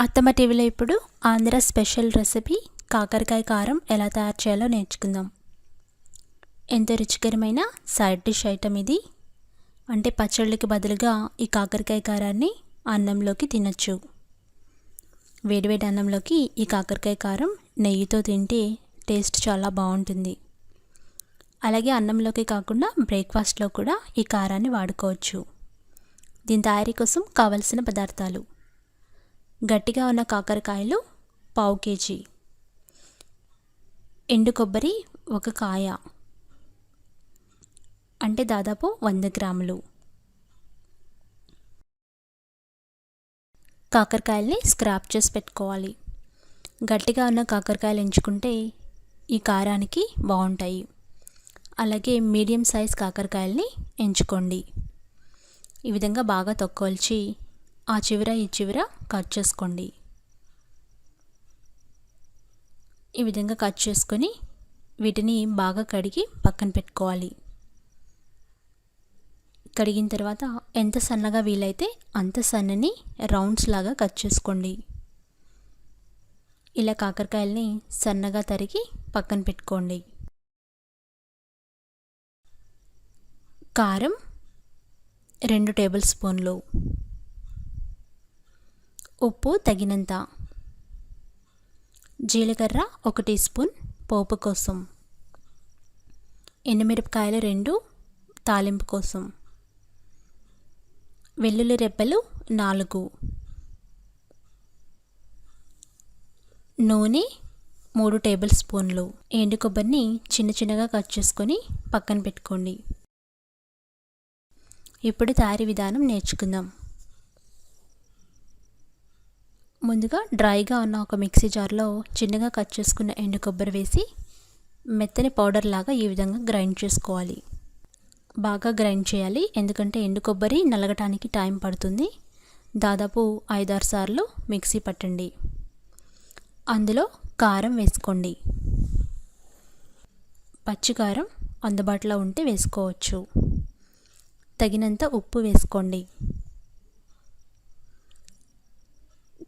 అత్తమ్మ టీవీలో ఇప్పుడు ఆంధ్ర స్పెషల్ రెసిపీ కాకరకాయ కారం ఎలా తయారు చేయాలో నేర్చుకుందాం. ఎంతో రుచికరమైన సైడ్ డిష్ ఐటమ్ ఇది. అంటే పచ్చళ్ళకి బదులుగా ఈ కాకరకాయ కారాన్ని అన్నంలోకి తినొచ్చు. వేడివేడి అన్నంలోకి ఈ కాకరకాయ కారం నెయ్యితో తింటే టేస్ట్ చాలా బాగుంటుంది. అలాగే అన్నంలోకి కాకుండా బ్రేక్ఫాస్ట్లో కూడా ఈ కారాన్ని వాడుకోవచ్చు. దీని తయారీ కోసం కావలసిన పదార్థాలు: గట్టిగా ఉన్న కాకరకాయలు పావు కేజీ, ఎండు కొబ్బరి 1 కాయ అంటే దాదాపు 100 గ్రాములు. కాకరకాయల్ని స్క్రాప్ చేసి పెట్టుకోవాలి. గట్టిగా ఉన్న కాకరకాయలు ఎంచుకుంటే ఈ కారానికి బాగుంటాయి. అలాగే మీడియం సైజ్ కాకరకాయల్ని ఎంచుకోండి. ఈ విధంగా బాగా తొక్కవల్చి ఆ చివర ఈ చివర కట్ చేసుకోండి. ఈ విధంగా కట్ చేసుకొని వీటిని బాగా కడిగి పక్కన పెట్టుకోవాలి. కడిగిన తర్వాత ఎంత సన్నగా వీలైతే అంత సన్నని రౌండ్స్ లాగా కట్ చేసుకోండి. ఇలా కాకరకాయల్ని సన్నగా తరిగి పక్కన పెట్టుకోండి. కారం 2 టేబుల్ స్పూన్లు, ఉప్పు తగినంత, జీలకర్ర 1 టీ స్పూన్ పోపు కోసం, ఎండుమిరపకాయలు 2 తాలింపు కోసం, వెల్లుల్లి రెబ్బలు 4, నూనె 3 టేబుల్ స్పూన్లు. ఎండు కొబ్బరిని చిన్న చిన్నగా కట్ చేసుకొని పక్కన పెట్టుకోండి. ఇప్పుడు తయారీ విధానం నేర్చుకుందాం. ముందుగా డ్రైగా ఉన్న ఒక మిక్సీ జార్లో చిన్నగా కట్ చేసుకున్న ఎండు కొబ్బరి వేసి మెత్తని పౌడర్ లాగా ఈ విధంగా గ్రైండ్ చేసుకోవాలి. బాగా గ్రైండ్ చేయాలి, ఎందుకంటే ఎండు కొబ్బరి నలగటానికి టైం పడుతుంది. దాదాపు 5-6 సార్లు మిక్సీ పట్టండి. అందులో కారం వేసుకోండి. పచ్చికారం అందుబాటులో ఉంటే వేసుకోవచ్చు. తగినంత ఉప్పు వేసుకోండి.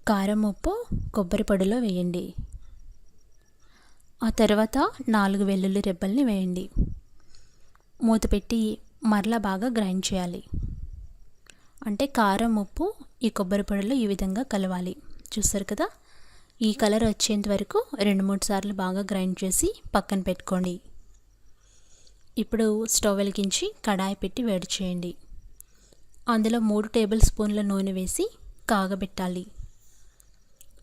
కారం, ఉప్పు కొబ్బరి పొడిలో వేయండి. ఆ తర్వాత 4 వెల్లుల్లి రెబ్బల్ని వేయండి. మూత పెట్టి మరలా బాగా గ్రైండ్ చేయాలి. అంటే కారం, ఉప్పు ఈ కొబ్బరి పొడిలో ఈ విధంగా కలవాలి. చూస్తారు కదా, ఈ కలర్ వచ్చేంత వరకు 2-3 సార్లు బాగా గ్రైండ్ చేసి పక్కన పెట్టుకోండి. ఇప్పుడు స్టవ్ వెలిగించి కడాయి పెట్టి వేడి చేయండి. అందులో 3 టేబుల్ స్పూన్ల నూనె వేసి కాగబెట్టాలి.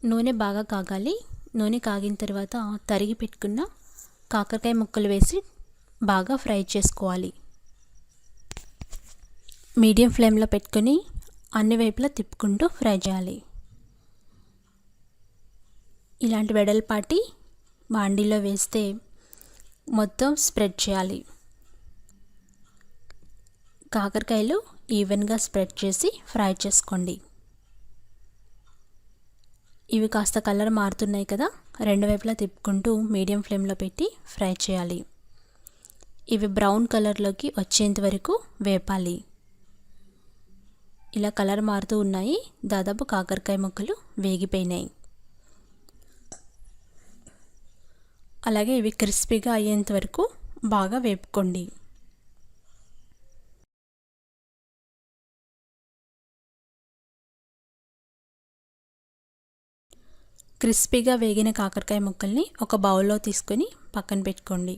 నూనె బాగా కాగాలి. నూనె కాగిన తర్వాత తరిగి పెట్టుకున్న కాకరకాయ ముక్కలు వేసి బాగా ఫ్రై చేసుకోవాలి. మీడియం ఫ్లేమ్లో పెట్టుకొని అన్ని వైపులా తిప్పుకుంటూ ఫ్రై చేయాలి. ఇలాంటి వెడల్పాటి బాండీలో వేస్తే మొత్తం స్ప్రెడ్ చేయాలి. కాకరకాయలు ఈవెన్గా స్ప్రెడ్ చేసి ఫ్రై చేసుకోండి. ఇవి కాస్త కలర్ మారుతున్నాయి కదా, 2 వైపులా తిప్పుకుంటూ మీడియం ఫ్లేమ్లో పెట్టి ఫ్రై చేయాలి. ఇవి బ్రౌన్ కలర్లోకి వచ్చేంత వరకు వేపాలి. ఇలా కలర్ మారుతూ ఉన్నాయి. దాదాపు కాకరకాయ ముక్కలు వేగిపోయినాయి. అలాగే ఇవి క్రిస్పీగా అయ్యేంత వరకు బాగా వేపుకోండి. క్రిస్పీగా వేగిన కాకరకాయ ముక్కల్ని ఒక బౌల్లో తీసుకొని పక్కన పెట్టుకోండి.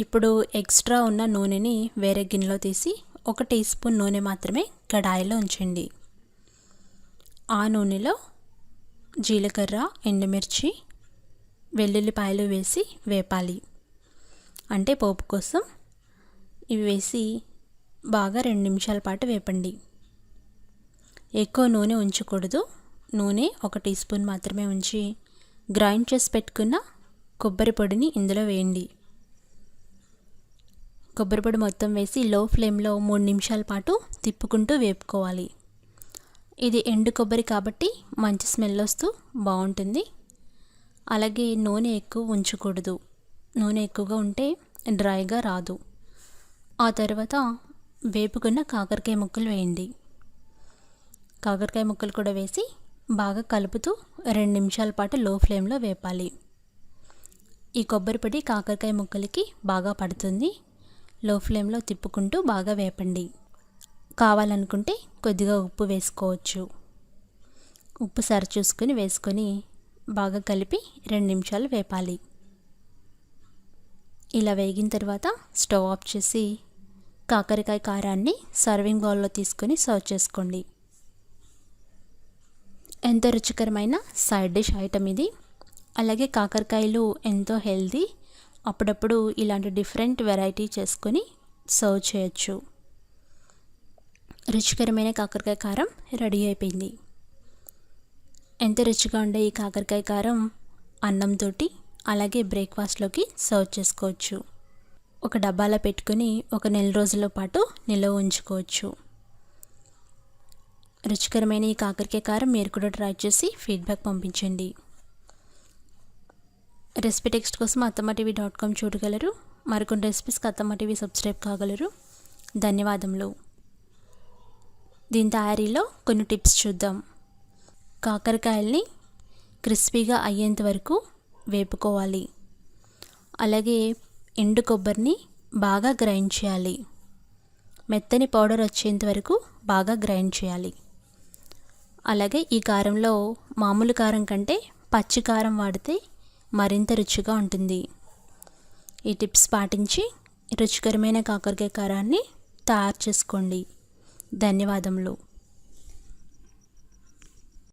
ఇప్పుడు ఎక్స్ట్రా ఉన్న నూనెని వేరే గిన్నెలో తీసి 1 టీ స్పూన్ నూనె మాత్రమే కడాయిలో ఉంచండి. ఆ నూనెలో జీలకర్ర, ఎండుమిర్చి, వెల్లుల్లిపాయలు వేసి వేపాలి. అంటే పోపు కోసం ఇవి వేసి బాగా 2 నిమిషాల పాటు వేపండి. ఎక్కువ నూనె ఉంచకూడదు. నూనె 1 టీ స్పూన్ మాత్రమే ఉంచి గ్రైండ్ చేసి పెట్టుకున్న కొబ్బరి పొడిని ఇందులో వేయండి. కొబ్బరి పొడి మొత్తం వేసి లో ఫ్లేమ్లో 3 నిమిషాల పాటు తిప్పుకుంటూ వేపుకోవాలి. ఇది ఎండు కొబ్బరి కాబట్టి మంచి స్మెల్ వస్తూ బాగుంటుంది. అలాగే నూనె ఎక్కువ ఉంచకూడదు. నూనె ఎక్కువగా ఉంటే డ్రైగా రాదు. ఆ తర్వాత వేపుకున్న కాకరకాయ ముక్కలు వేయండి. కాకరకాయ ముక్కలు కూడా వేసి బాగా కలుపుతూ 2 నిమిషాల పాటు లో ఫ్లేమ్లో వేపాలి. ఈ కొబ్బరి పొడి కాకరకాయ ముక్కలకి బాగా పడుతుంది. లో ఫ్లేమ్లో తిప్పుకుంటూ బాగా వేపండి. కావాలనుకుంటే కొద్దిగా ఉప్పు వేసుకోవచ్చు. ఉప్పు సరి చూసుకొని వేసుకొని బాగా కలిపి 2 నిమిషాలు వేపాలి. ఇలా వేగిన తర్వాత స్టవ్ ఆఫ్ చేసి కాకరకాయ కారాన్ని సర్వింగ్ బౌల్లో తీసుకొని సర్వ్ చేసుకోండి. ఎంతో రుచికరమైన సైడ్ డిష్ ఐటమ్ ఇది. అలాగే కాకరకాయలు ఎంతో హెల్తీ. అప్పుడప్పుడు ఇలాంటి డిఫరెంట్ వెరైటీ చేసుకొని సర్వ్ చేయొచ్చు. రుచికరమైన కాకరకాయ కారం రెడీ అయిపోయింది. ఎంత రుచిగా ఉండే ఈ కాకరకాయ కారం అన్నంతో అలాగే బ్రేక్ఫాస్ట్లోకి సర్వ్ చేసుకోవచ్చు. ఒక డబ్బాలో పెట్టుకొని 1 నెల రోజుల పాటు నిల్వ ఉంచుకోవచ్చు. రుచికరమైన ఈ కాకరకాయ కారం మీరు కూడా ట్రై చేసి ఫీడ్బ్యాక్ పంపించండి. రెసిపీ టెక్స్ట్ కోసం attammatv.com చూడగలరు. మరికొన్ని రెసిపీస్కి అత్తమ్మ టీవీ సబ్స్క్రైబ్ కాగలరు. ధన్యవాదములు. దీని తయారీలో కొన్ని టిప్స్ చూద్దాం. కాకరకాయల్ని క్రిస్పీగా అయ్యేంత వరకు వేపుకోవాలి. అలాగే ఎండు కొబ్బరిని బాగా గ్రైండ్ చేయాలి. మెత్తని పౌడర్ వచ్చేంత వరకు బాగా గ్రైండ్ చేయాలి. అలాగే ఈ కారంలో మామూలు కారం కంటే పచ్చి కారం వాడితే మరింత రుచిగా ఉంటుంది. ఈ టిప్స్ పాటించి రుచికరమైన కాకరకాయ కారాన్ని తయారు చేసుకోండి. ధన్యవాదములు.